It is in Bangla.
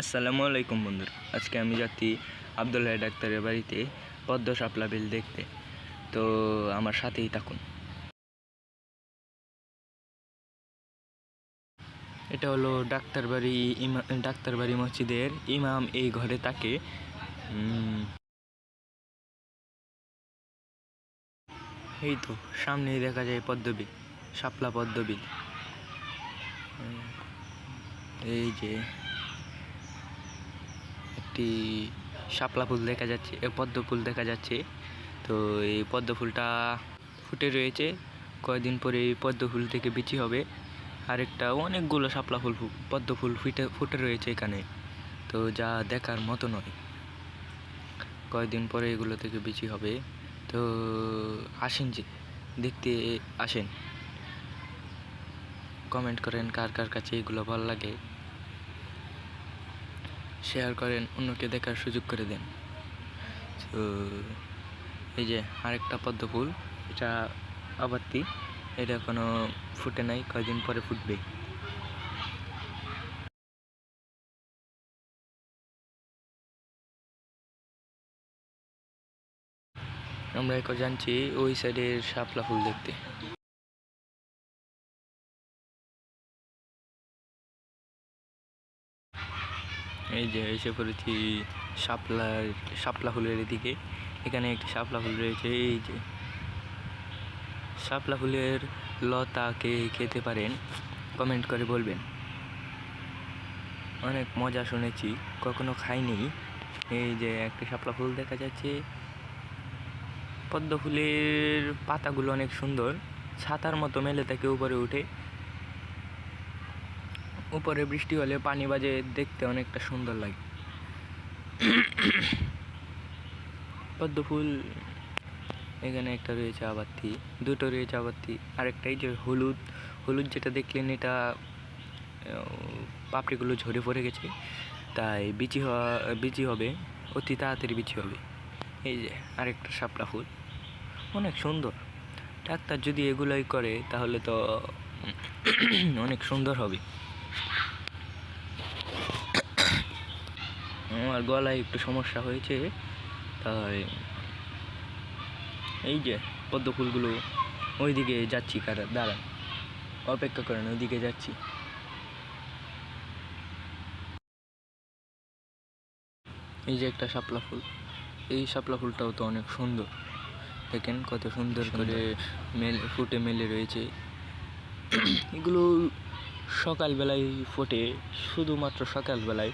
আসসালামু আলাইকুম বন্ধুরা, আজকে আমি যাচ্ছি আব্দুল হাই ডাক্তারের বাড়িতে পদ্ম শাপলা বিল দেখতে। তো আমার সাথেই থাকুন। এটা হলো ডাক্তারবাড়ি মসজিদের ইমাম এই ঘরে থাকে। এই তো সামনেই দেখা যায় পদ্মবিল, শাপলা পদ্মবিল। এই যে একটি শাপলা ফুল দেখা যাচ্ছে, পদ্ম ফুল দেখা যাচ্ছে। তো এই পদ্ম ফুলটা ফুটে রয়েছে, কয়েকদিন পরে এই পদ্ম ফুল থেকে বিচি হবে। আরেকটা অনেকগুলো শাপলা ফুল পদ্ম ফুল ফুটে রয়েছে এখানে। তো যা দেখার মতো নয়, কয়েকদিন পরে এগুলো থেকে বিচি হবে। তো আসেন, যে দেখতে আসেন। কমেন্ট করেন কার কার কাছে এগুলো ভালো লাগে, শেয়ার করেন, অন্যকে দেখার সুযোগ করে দেন। তো এই যে আরেকটা পদ্ম ফুল, এটা আবাত্তি, এটা এখনো ফুটে নাই, কয়েকদিন পরে ফুটবে। আমরা এখন জানছি ওই সাইডের শাপলা ফুল দেখতে। এই যে এসে পড়েছি শাপলা ফুলের দিকে। এখানে একটি শাপলা ফুল রয়েছে। এই যে শাপলা ফুলের লতাকে খেতে পারেন, কমেন্ট করে বলবেন। অনেক মজা শুনেছি, কখনো খাইনি। এই যে একটা শাপলা ফুল দেখা যাচ্ছে। পদ্ম ফুলের পাতাগুলো অনেক সুন্দর, ছাতার মতো মেলে থাকে, উপরে উঠে। উপরে বৃষ্টি হলে পানি বাজে, দেখতে অনেকটা সুন্দর লাগে। পদ্ম ফুল এখানে একটা রয়েছে আবাত্তি, দুটো রয়েছে আবাত্তি। আরেকটাই যে হলুদ হলুদ যেটা দেখলেন, এটা পাপড়িগুলো ঝরে পড়ে গেছে, তাই বিচি হবে, অতি তাড়াতাড়ি বিচি হবে। এই যে আরেকটা শাপলা ফুল, অনেক সুন্দর। ডাক্তার যদি এগুলোই করে তাহলে তো অনেক সুন্দর হবে। আমার গলায় একটু সমস্যা হয়েছে, তাই এই যে পদ্ম ফুলগুলো ওইদিকে যাচ্ছি, দাঁড়ান, অপেক্ষা করেন, ওইদিকে যাচ্ছি। এই যে একটা শাপলা ফুল, এই শাপলা ফুলটাও তো অনেক সুন্দর, দেখেন কত সুন্দর করে ফুটে মেলে রয়েছে। এগুলো সকালবেলায় ফোটে, শুধুমাত্র সকালবেলায়।